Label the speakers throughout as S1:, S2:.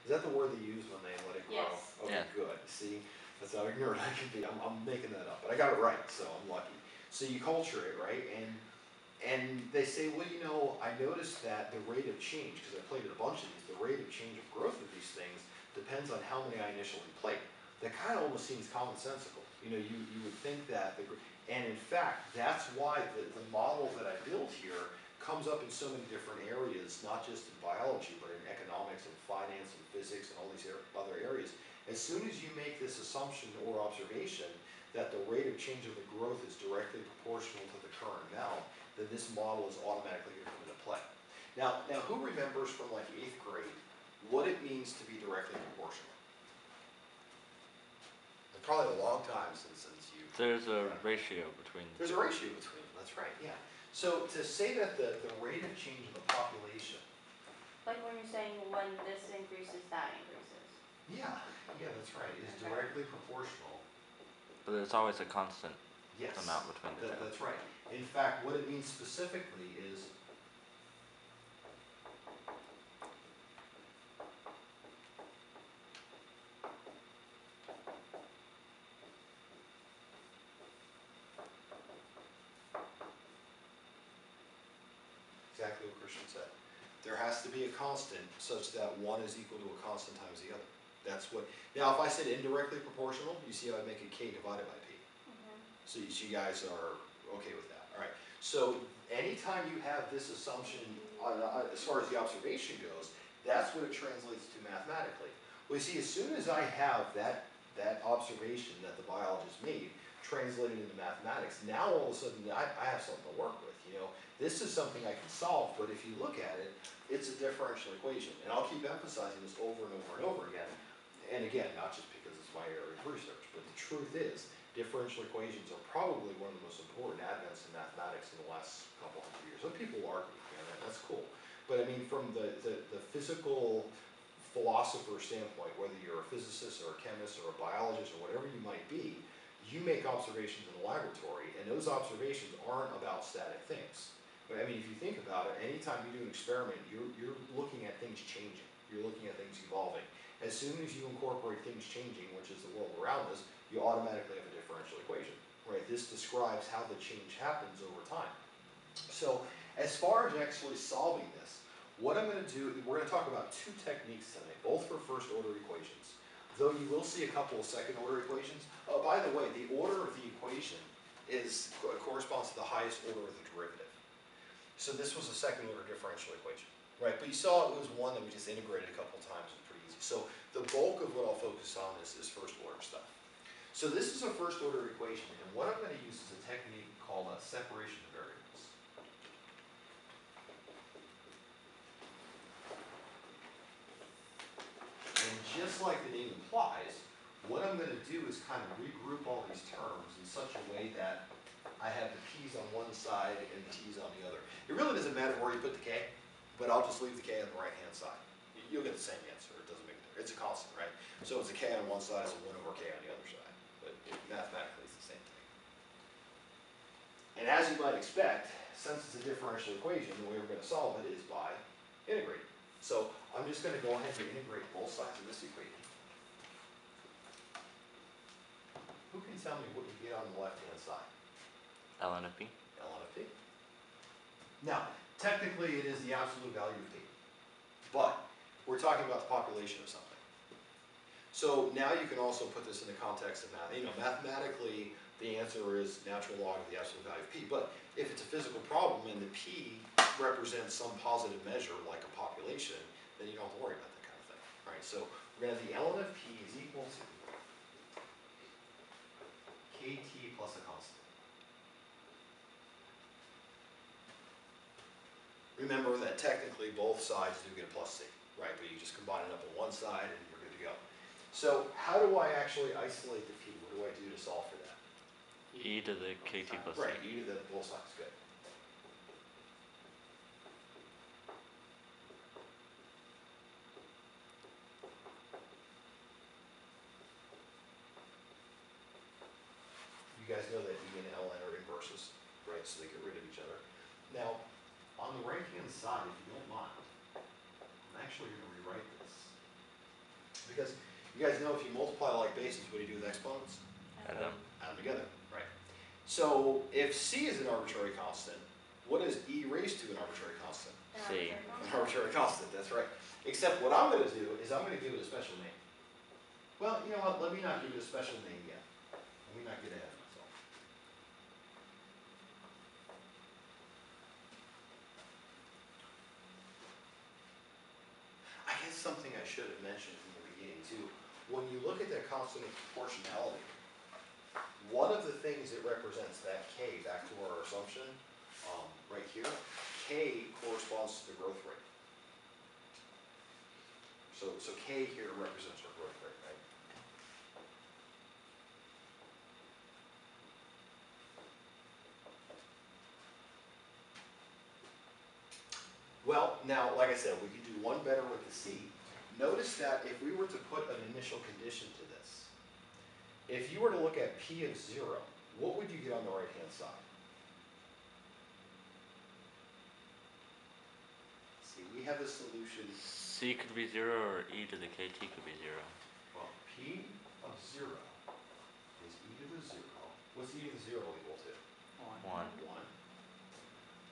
S1: Is that the word they use when they let it grow?
S2: Yes.
S1: Okay,
S3: Yeah.
S1: good. See, that's how ignorant I can be. I'm making that up, but I got it right, so I'm lucky. So you culture it, right? And they say, well, you know, I noticed that the rate of change, because I plated a bunch of these, the rate of change of growth of these things depends on how many I initially plate. That kind of almost seems commonsensical. You know, you would think that, and in fact, that's why the model that I built here comes up in so many different areas, not just in biology, but in economics and finance and physics and all these other areas. As soon as you make this assumption or observation that the rate of change of the growth is directly proportional to the current amount, then this model is automatically going to come into play. Now who remembers from like 8th grade what it means to be directly proportional? It's probably a long time since you.
S3: There's a ratio between.
S1: There's a ratio between them, that's right, yeah. So to say that the rate of change of the population.
S2: Like when you're saying when this increases, that increases.
S1: Yeah, that's right, is
S2: Okay.
S1: directly proportional.
S3: But there's always a constant
S1: Yes,
S3: amount between the two.
S1: that's right. In fact, what it means specifically is exactly what Christian said. There has to be a constant such that one is equal to a constant times the other. That's what, now if I said indirectly proportional, you see how I make a k divided by p. So you guys are okay with that, all right. So anytime you have this assumption, as far as the observation goes, that's what it translates to mathematically. Well, you see, as soon as I have that observation that the biologist made translated into mathematics, now all of a sudden I have something to work with, you know. This is something I can solve, but if you look at it, it's a differential equation. And I'll keep emphasizing this over and over and over again. And again, not just because it's my area of research, but the truth is, differential equations are probably one of the most important advents in mathematics in the last couple hundred years. Some people argue, that's cool. But I mean, from the physical philosopher standpoint, whether you're a physicist or a chemist or a biologist or whatever you might be, you make observations in the laboratory, and those observations aren't about static things. But I mean, if you think about it, anytime you do an experiment, you're looking at things changing. You're looking at things evolving. As soon as you incorporate things changing, which is the world around us, you automatically have a differential equation, right? This describes how the change happens over time. So as far as actually solving this, what I'm going to do, we're going to talk about two techniques tonight, both for first order equations. Though you will see a couple of second order equations. Oh, by the way, the order of the equation corresponds to the highest order of the derivative. So this was a second order differential equation, right? But you saw it was one that we just integrated a couple times. It's pretty easy. So the bulk of what I'll focus on is first order stuff. So this is a first order equation, and what I'm going to use is a technique called a separation of variables. And just like the name implies, what I'm going to do is kind of regroup all these terms in such a way that I have the p's on one side and the t's on the other. It really doesn't matter where you put the k, but I'll just leave the k on the right hand side. You'll get the same answer. It doesn't make a difference. It's a constant, right? So it's a k on one side, it's a 1 over k on the other side. But mathematically it's the same thing. And as you might expect, since it's a differential equation, the way we're going to solve it is by integrating. So I'm just going to go ahead and integrate both sides of this equation. Who can tell me what you get on the left-hand side?
S3: ln of p.
S1: ln of p. Now, technically it is the absolute value of p. But we're talking about the population of something. So now you can also put this in the context of math. You know, mathematically, the answer is natural log of the absolute value of p. But if it's a physical problem and the p represents some positive measure like a population, then you don't have to worry about that kind of thing, right? So we're going to have the ln of p is equal to kt plus a constant. Remember that technically both sides do get a plus c, right? But you just combine it up on one side and you're good to go. So how do I actually isolate the p? What do I do to solve for that?
S3: E to the kt plus
S1: Right,
S3: c.
S1: e to the both sides, good. You guys know that e and ln are inverses, right? So they get rid of each other. Now, on the right-hand side, if you don't mind, I'm actually going to rewrite this guys know if you multiply like bases, what do you do with exponents?
S3: Add them.
S1: Add them together, right? So if C is an arbitrary constant, what is E raised to an arbitrary constant?
S3: C.
S1: An arbitrary constant, that's right. Except what I'm gonna do is I'm gonna give it a special name. Well, you know what, let me not give it a special name yet. Let me not get ahead of myself. I guess something I should have mentioned from the beginning too, when you look at that constant of proportionality, one of the things it represents, that K, back to our assumption, right here, K corresponds to the growth rate. So K here represents our growth rate, right? Well, now, like I said, we could do one better with the C. Notice that if we were to put an initial condition to this, if you were to look at P of 0, what would you get on the right-hand side? See, we have a solution.
S3: C could be 0 or e to the kt could be 0.
S1: Well, P of 0 is e to the 0. What's e to the 0 equal to?
S3: 1.
S1: 1.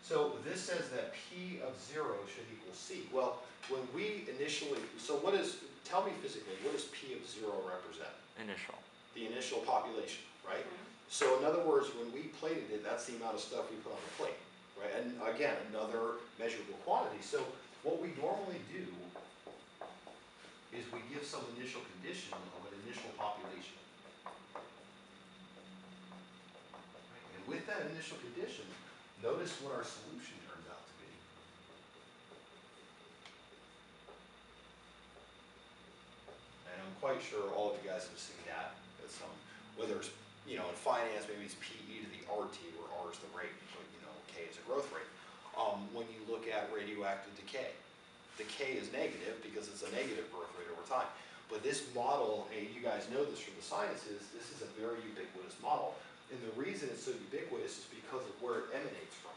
S1: So this says that P of 0 should equal C. Well, when we initially, so what is, tell me physically, what does P of 0 represent?
S3: Initial.
S1: The initial population, right? So in other words, when we plated it, that's the amount of stuff we put on the plate, right? And again, another measurable quantity. So what we normally do is we give some initial condition of an initial population. Right? And with that initial condition, notice what our solution turns out to be. And I'm quite sure all of you guys have seen that. At some, whether it's, you know, in finance, maybe it's PE to the RT, where R is the rate, but, you know, K is a growth rate. When you look at radioactive decay, the K is negative because it's a negative growth rate over time. But this model, and you guys know this from the sciences, this is a very ubiquitous model. And the reason it's so ubiquitous is because of where it emanates from.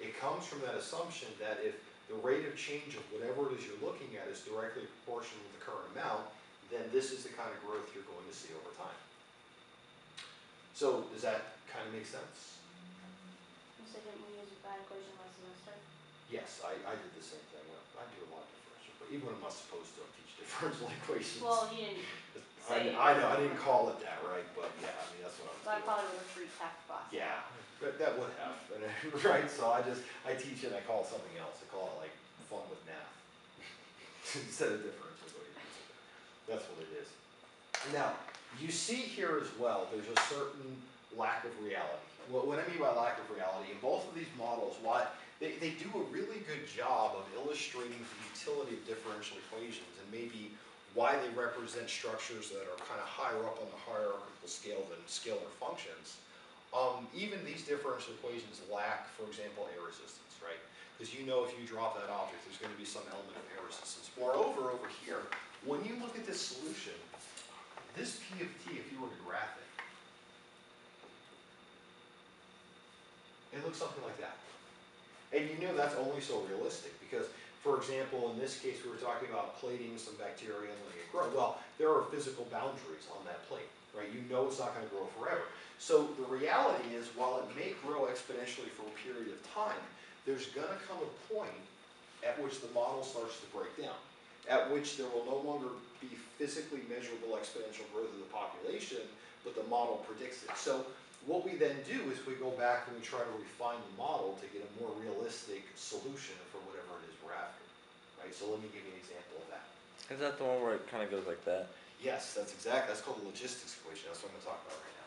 S1: It comes from that assumption that if the rate of change of whatever it is you're looking at is directly proportional to the current amount, then this is the kind of growth you're going to see over time. So does that kind of make sense?
S2: You said didn't we use that equation last semester?
S1: Yes, I did the same thing. Well, I do a lot of differential, but even when I'm not supposed to, I teach differential equations.
S2: Well, you didn't,
S1: I know, I didn't call it that, right? But yeah, I mean, that's what I was
S2: so I
S1: doing.
S2: probably would have recapped class.
S1: Yeah, that would have, right? So I teach it and I call it something else. I call it like fun with math instead of differential equations. That's what it is. Now, you see here as well, there's a certain lack of reality. What I mean by lack of reality, in both of these models, they do a really good job of illustrating the utility of differential equations and maybe why they represent structures that are kind of higher up on the hierarchical scale than scalar functions. Even these differential equations lack, for example, air resistance, right? Because you know if you drop that object, there's going to be some element of air resistance. Moreover, over here, when you look at this solution, this P of t, if you were to graph it looks something like that. And you know that's only so realistic because, for example, in this case we were talking about plating some bacteria and letting it grow. Well, there are physical boundaries on that plate, right? You know it's not going to grow forever. So the reality is, while it may grow exponentially for a period of time, there's going to come a point at which the model starts to break down, at which there will no longer be physically measurable exponential growth of the population, but the model predicts it. So what we then do is we go back and we try to refine the model to get a more realistic solution for whatever it is we're after, right? So let me give you an example of that.
S3: Is that the one where it kind of goes like that?
S1: Yes, that's called the logistics equation. That's what I'm going to talk about right now.